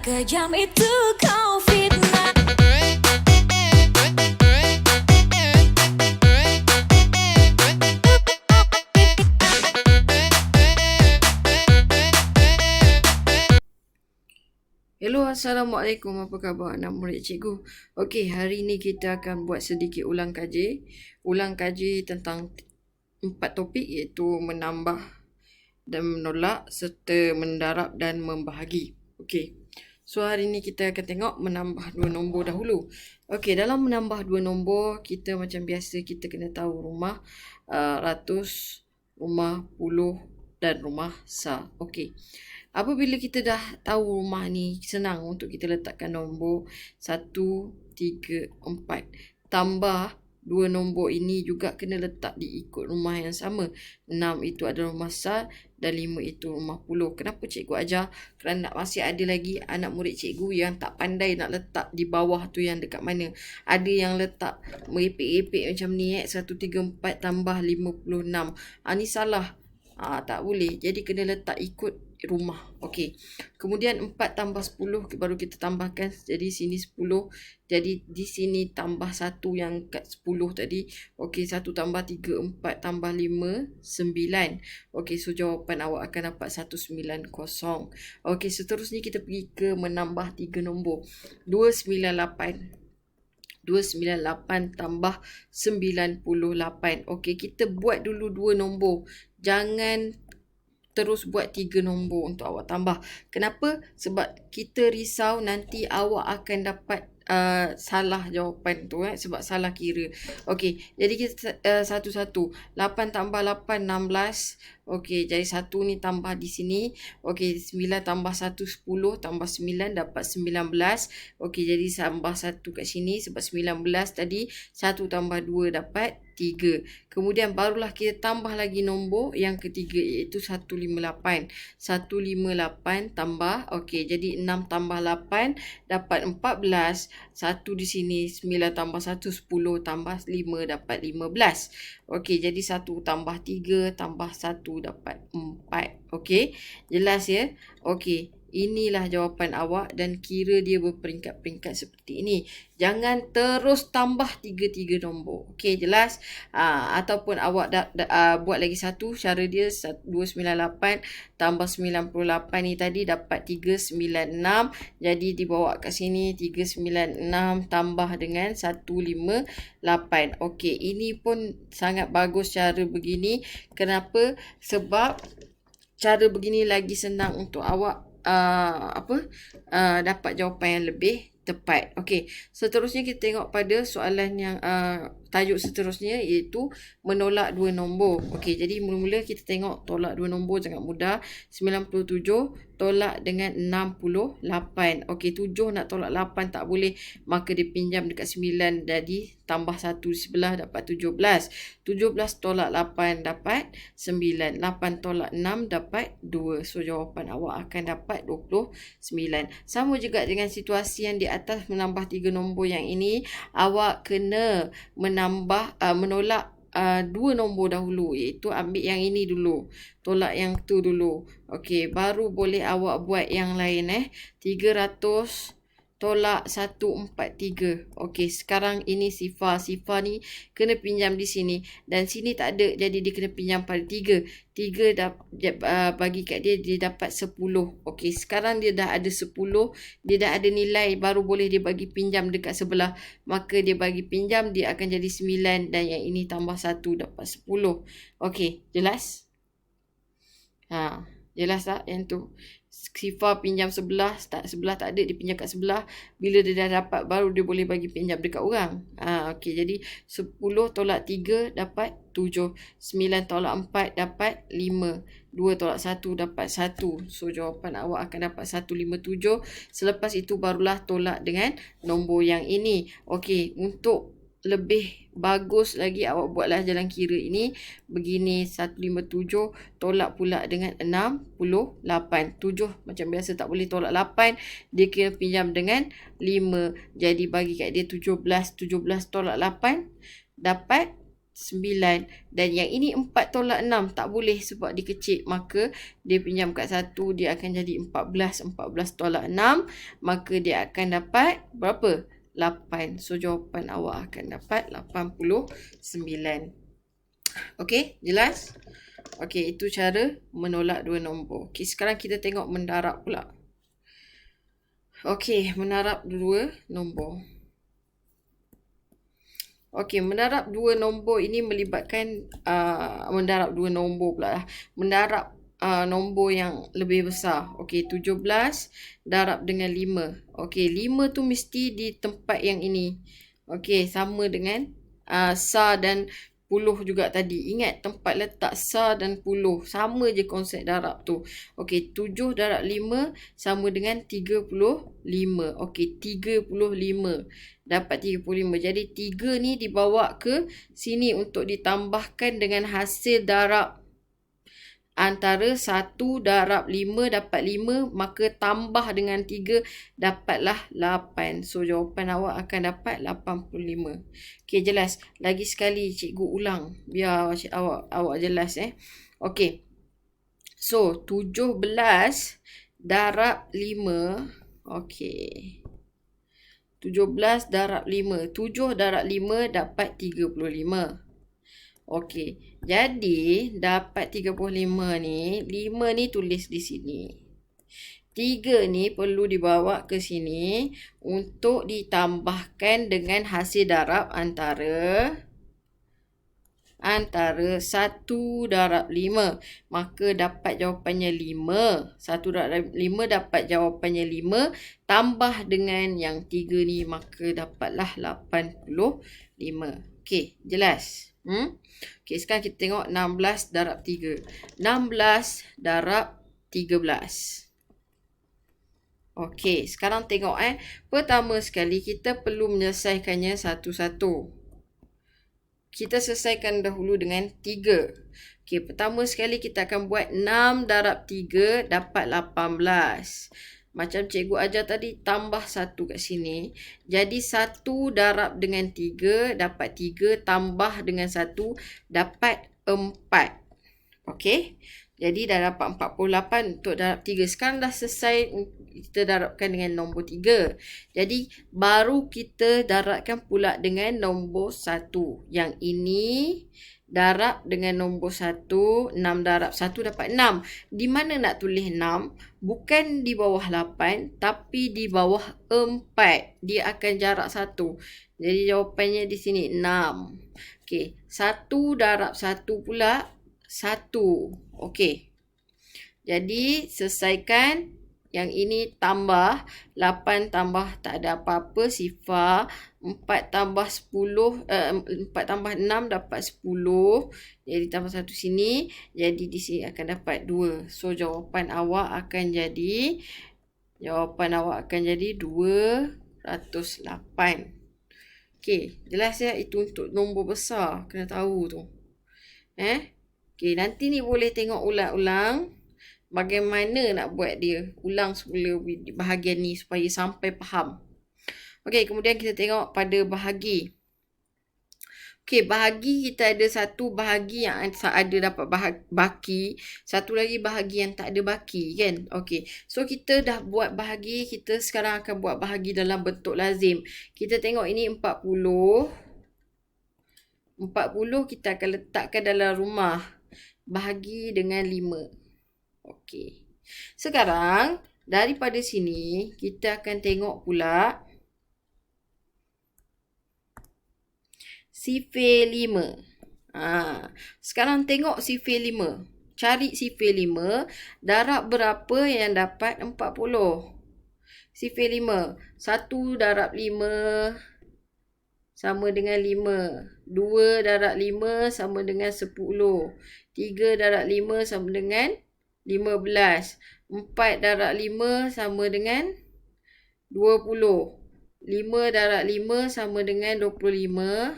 Kejam itu kau fitnah. Hello, Assalamualaikum. Apa khabar anak murid cikgu? Okey, hari ni kita akan buat sedikit ulang kaji. Ulang kaji tentang 4 topik iaitu menambah dan menolak serta mendarab dan membahagi. Okey. So hari ni kita akan tengok menambah 2 nombor dahulu. Okey, dalam menambah 2 nombor, kita macam biasa kita kena tahu rumah ratus, rumah puluh dan rumah sah. Okey. Apabila kita dah tahu rumah ni, senang untuk kita letakkan nombor 1, 3, 4. Tambah 2 nombor ini juga kena letak diikut rumah yang sama. 6 itu adalah rumah sah dan 5 itu rumah puluh. Kenapa cikgu ajar? Kerana masih ada lagi anak murid cikgu yang tak pandai nak letak di bawah tu yang dekat mana. Ada yang letak merepek-repek macam ni 134 tambah 56. Ni salah. Tak boleh. Jadi kena letak ikut rumah. Okey. Kemudian 4 tambah 10 baru kita tambahkan. Jadi sini 10. Jadi di sini tambah 1 yang kat 10 tadi. Okey, 1 tambah 3, 4 tambah 5, 9. Okey, so jawapan awak akan dapat 190. Okey, seterusnya kita pergi ke menambah 3 nombor. 298. 298 tambah 98. Okey, kita buat dulu 2 nombor. Jangan terus buat 3 nombor untuk awak tambah. Kenapa? Sebab kita risau nanti awak akan dapat salah jawapan tu sebab salah kira. Okey, jadi kita satu-satu. 8 tambah 8, 16. Okey, jadi 1 ni tambah di sini. Okey, 9 tambah 1, 10. Tambah 9 dapat 19. Okey, jadi tambah 1 kat sini sebab 19 tadi. 1 tambah 2 dapat 3. Kemudian barulah kita tambah lagi nombor yang ketiga iaitu 158. 158 tambah, okey, jadi 6 tambah 8 dapat 14. 1 di sini, 9 tambah 1, 10 tambah 5 dapat 15. Okey, jadi 1 tambah 3 tambah 1 dapat 4. Okey, jelas ya? Okey, inilah jawapan awak dan kira dia berperingkat-peringkat seperti ini. Jangan terus tambah 3 nombor. Okey, jelas? Ataupun awak buat lagi satu. Cara dia 298 tambah 98 ni tadi dapat 396. Jadi dibawa kat sini 396 tambah dengan 158. Okey, ini pun sangat bagus cara begini. Kenapa? Sebab cara begini lagi senang untuk awak dapat jawapan yang lebih tepat. Okey, seterusnya kita tengok pada soalan yang tajuk seterusnya iaitu menolak 2 nombor. Okey, jadi mula-mula kita tengok tolak 2 nombor sangat mudah. 97 tolak dengan 68. Okey, 7 nak tolak 8 tak boleh, maka dia pinjam dekat 9, jadi tambah 1 di sebelah dapat 17. 17 tolak 8 dapat 9. 8 tolak 6 dapat 2. So jawapan awak akan dapat 29. Sama juga dengan situasi yang di atas menambah 3 nombor yang ini, awak kena menolak 2 nombor dahulu, iaitu ambil yang ini dulu, tolak yang tu dulu. Okey, baru boleh awak buat yang lain 300 tolak 143. Okey, sekarang ini sifar. Sifar ni kena pinjam di sini. Dan sini tak ada, jadi dia kena pinjam pada 3. 3 bagi kat dia, dia dapat 10. Okey, sekarang dia dah ada 10. Dia dah ada nilai, baru boleh dia bagi pinjam dekat sebelah. Maka dia bagi pinjam, dia akan jadi 9. Dan yang ini tambah 1 dapat 10. Okey, jelas? Jelas tak yang tu? Sifar pinjam sebelah tak ada, dia pinjam kat sebelah. Bila dia dah dapat, baru dia boleh bagi pinjam dekat orang. Okey, jadi 10 tolak 3 dapat 7. 9 tolak 4 dapat 5. 2 tolak 1 dapat 1. So jawapan awak akan dapat 157. Selepas itu barulah tolak dengan nombor yang ini. Okey, untuk lebih bagus lagi awak buatlah jalan kira ini begini. 157 tolak pula dengan 68. 7 macam biasa tak boleh tolak 8, dia kena pinjam dengan 5. Jadi bagi kat dia 17. 17 tolak 8 dapat 9. Dan yang ini 4 tolak 6. Tak boleh sebab dia kecil. Maka dia pinjam kat 1. Dia akan jadi 14. 14 tolak 6. Maka dia akan dapat berapa? 8. So jawapan awak akan dapat 89. Okey, jelas? Okey, itu cara menolak dua nombor. Okey, sekarang kita tengok mendarab pula. Okey, mendarab dua nombor. Okey, mendarab dua nombor ini melibatkan mendarab dua nombor pula lah. Mendarab nombor yang lebih besar. Okey, 17 darab dengan 5. Okey, 5 tu mesti di tempat yang ini. Okey, sama dengan sar dan puluh juga tadi. Ingat tempat letak sar dan puluh. Sama je konsep darab tu. Okey, 7 darab 5 sama dengan 35. Okey, 35. Dapat 35. Jadi 3 ni dibawa ke sini untuk ditambahkan dengan hasil darab. Antara 1 darab 5 dapat 5. Maka tambah dengan 3 dapatlah 8. So jawapan awak akan dapat 85. Okey, jelas. Lagi sekali cikgu ulang. Biar awak jelas Okey. So 17 darab 5. Okey. 17 darab 5. 7 darab 5 dapat 35. Okey, jadi dapat 35 ni, 5 ni tulis di sini. 3 ni perlu dibawa ke sini untuk ditambahkan dengan hasil darab antara 1 darab 5. Maka dapat jawapannya 5. 1 darab 5 dapat jawapannya 5. Tambah dengan yang 3 ni, maka dapatlah 85. Okey, jelas? Okey, sekarang kita tengok 16 darab 3. 16 darab 13. Okey, sekarang tengok Pertama sekali kita perlu menyelesaikannya satu-satu. Kita selesaikan dahulu dengan 3. Okey, pertama sekali kita akan buat 6 darab 3 dapat 18. Macam cikgu ajar tadi, tambah 1 kat sini. Jadi 1 darab dengan 3 dapat 3. Tambah dengan 1 dapat 4. Okey. Jadi dah dapat 48 untuk darab 3. Sekarang dah selesai kita darabkan dengan nombor 3. Jadi baru kita darabkan pula dengan nombor 1. Yang ini darab dengan nombor 1. 6 darab 1 dapat 6. Di mana nak tulis 6? Bukan di bawah 8. Tapi di bawah 4. Dia akan jarak 1. Jadi jawapannya di sini 6. Okey. 1 darab 1 pula 1. Okey. Jadi selesaikan. Yang ini tambah 8 tambah tak ada apa-apa sifar. 4 tambah 10 4 tambah 6 dapat 10. Jadi tambah 1 sini. Jadi di sini akan dapat 2. So jawapan awak akan jadi 208. Okey, jelas ya, itu untuk nombor besar. Kena tahu tu. Okey, nanti ni boleh tengok ulang-ulang. Bagaimana nak buat dia. Ulang semula bahagian ni supaya sampai faham. Okey, kemudian kita tengok pada bahagi. Okey, bahagi kita ada satu bahagi yang ada dapat baki. Satu lagi bahagi yang tak ada baki kan. Okey, so kita dah buat bahagi. Kita sekarang akan buat bahagi dalam bentuk lazim. Kita tengok ini 40. 40 kita akan letakkan dalam rumah. Bahagi dengan 5. Okey. Sekarang daripada sini kita akan tengok pula sifir 5. Sekarang tengok sifir 5. Cari sifir 5. Darab berapa yang dapat 40? Sifir 5. 1 darab 5 sama dengan 5. 2 darab 5 sama dengan 10. 3 darab 5 sama dengan 15. 4 darab 5 sama dengan 20. 5 darab 5 sama dengan 25.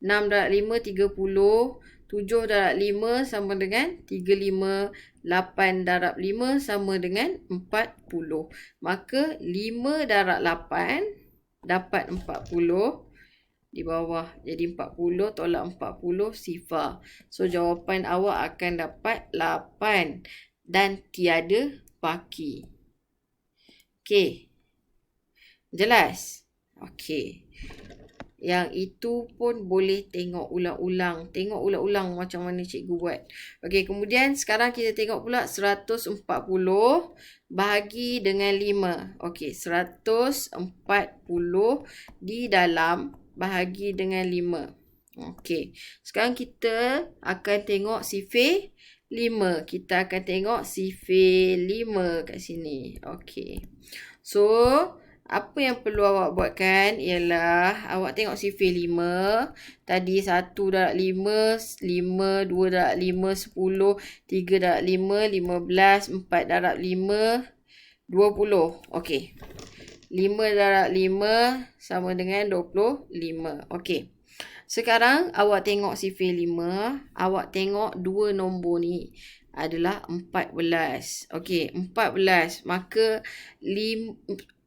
6 darab 5, 30. 7 darab 5 sama dengan 35. 8 darab 5 sama dengan 40. Maka 5 darab 8 dapat 40. di bawah. Jadi 40 tolak 40 sifar. So jawapan awak akan dapat 8 dan tiada baki. Okey. Jelas? Okey. Yang itu pun boleh tengok ulang-ulang. Tengok ulang-ulang macam mana cikgu buat. Okey, kemudian sekarang kita tengok pula 140 bahagi dengan 5. Okey, 140 di dalam bahagi dengan 5. Okey, sekarang kita akan tengok sifir 5. Kita akan tengok sifir 5 kat sini. Okey. So, apa yang perlu awak buatkan ialah awak tengok sifir 5. Tadi 1 darab 5, 5, 2 darab 5, 10, 3 darab 5, 15, 4 darab 5, 20. Okey. 5 darab 5 sama dengan 25. Okey. Sekarang awak tengok sifir 5. Awak tengok dua nombor ni adalah 14. Okey, 14. Maka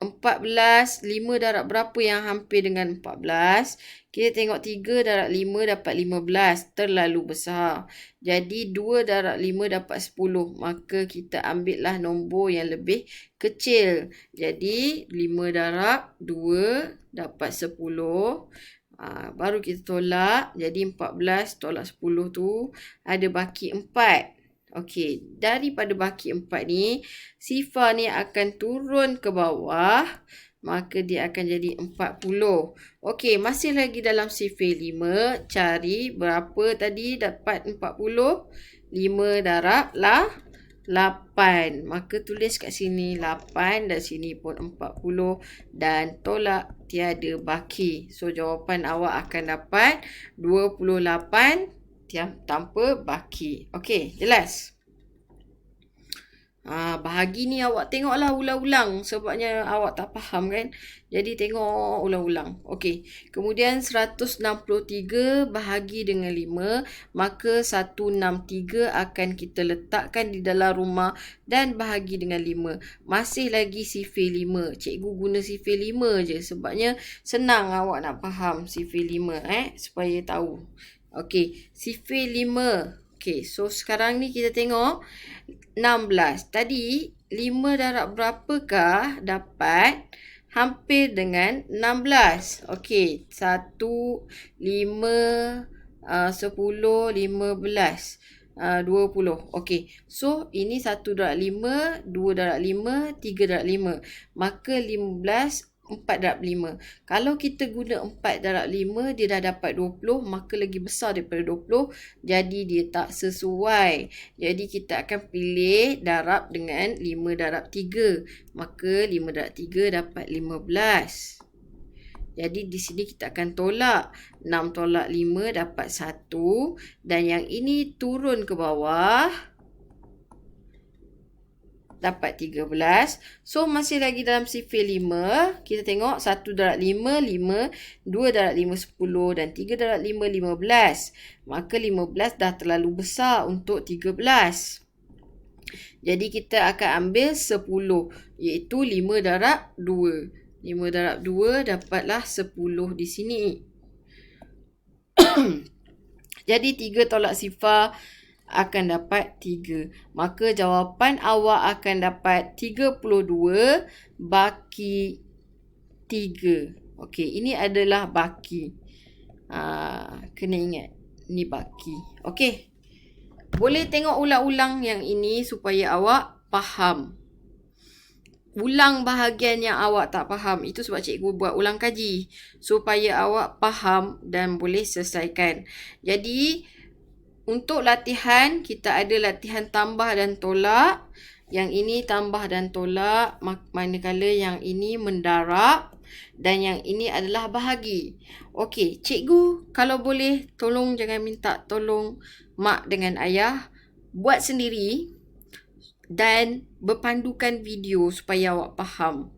14, 5 darab berapa yang hampir dengan 14? Kita tengok 3 darab 5 dapat 15. Terlalu besar. Jadi 2 darab 5 dapat 10. Maka kita ambillah nombor yang lebih kecil. Jadi 5 darab 2 dapat 10. Baru kita tolak. Jadi 14 tolak 10 tu ada baki 4. Okey, daripada baki 4 ni, sifar ni akan turun ke bawah. Maka dia akan jadi 40. Okey, masih lagi dalam sifir 5. Cari berapa tadi dapat 40? 5 darab 8. Maka tulis kat sini 8 dan sini pun 40. Dan tolak tiada baki. So, jawapan awak akan dapat 28 tanpa baki. Okey, jelas? Bahagi ni awak tengoklah ulang-ulang sebabnya awak tak faham kan. Jadi tengok ulang-ulang. Okey. Kemudian 163 bahagi dengan 5. Maka 163 akan kita letakkan di dalam rumah dan bahagi dengan 5. Masih lagi sifir 5. Cikgu guna sifir 5 je sebabnya senang awak nak faham sifir 5 supaya tahu. Okey, sifir 5. Okey, so sekarang ni kita tengok 16. Tadi 5 darab berapakah dapat hampir dengan 16? Okey, 1, 5, 10, 15, 20. Okey, so ini 1 darab 5, 2 darab 5, 3 darab 5. Maka 15, 4 darab 5. Kalau kita guna 4 darab 5, dia dah dapat 20. Maka lagi besar daripada 20. Jadi dia tak sesuai. Jadi kita akan pilih darab dengan 5 darab 3. Maka 5 darab 3 dapat 15. Jadi di sini kita akan tolak. 6 tolak 5 dapat 1. Dan yang ini turun ke bawah. Dapat 13. So, masih lagi dalam sifir 5. Kita tengok 1 darab 5, 5. 2 darab 5, 10. Dan 3 darab 5, 15. Maka 15 dah terlalu besar untuk 13. Jadi, kita akan ambil 10. Iaitu 5 darab 2. 5 darab 2 dapatlah 10 di sini. Jadi, 3 tolak sifar akan dapat 3. Maka jawapan awak akan dapat 32 baki 3. Okey, ini adalah baki. Kena ingat. Ni baki. Okey. Boleh tengok ulang-ulang yang ini supaya awak faham. Ulang bahagian yang awak tak faham. Itu sebab cikgu buat ulang kaji. Supaya awak faham dan boleh selesaikan. Jadi, untuk latihan, kita ada latihan tambah dan tolak. Yang ini tambah dan tolak. Manakala yang ini mendarab. Dan yang ini adalah bahagi. Okey, cikgu kalau boleh tolong jangan minta tolong mak dengan ayah. Buat sendiri. Dan berpandukan video supaya awak faham.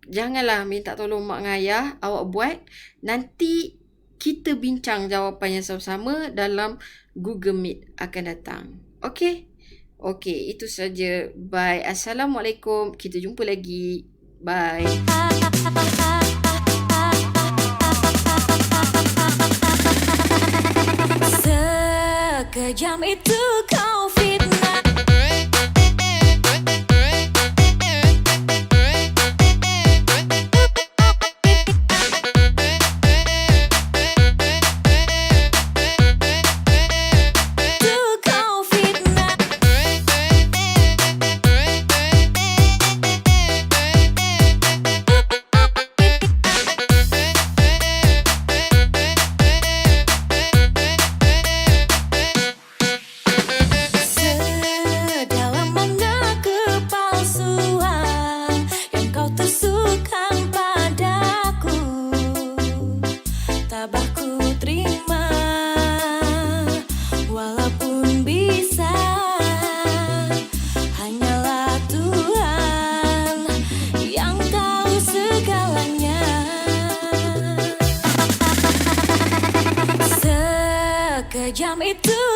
Janganlah minta tolong mak dengan ayah. Awak buat. Nanti kita bincang jawapannya sama-sama dalam Google Meet akan datang. Okey? Okey, itu saja. Bye. Assalamualaikum. Kita jumpa lagi. Bye. Sekejam itu kau fitnah. Sekejam itu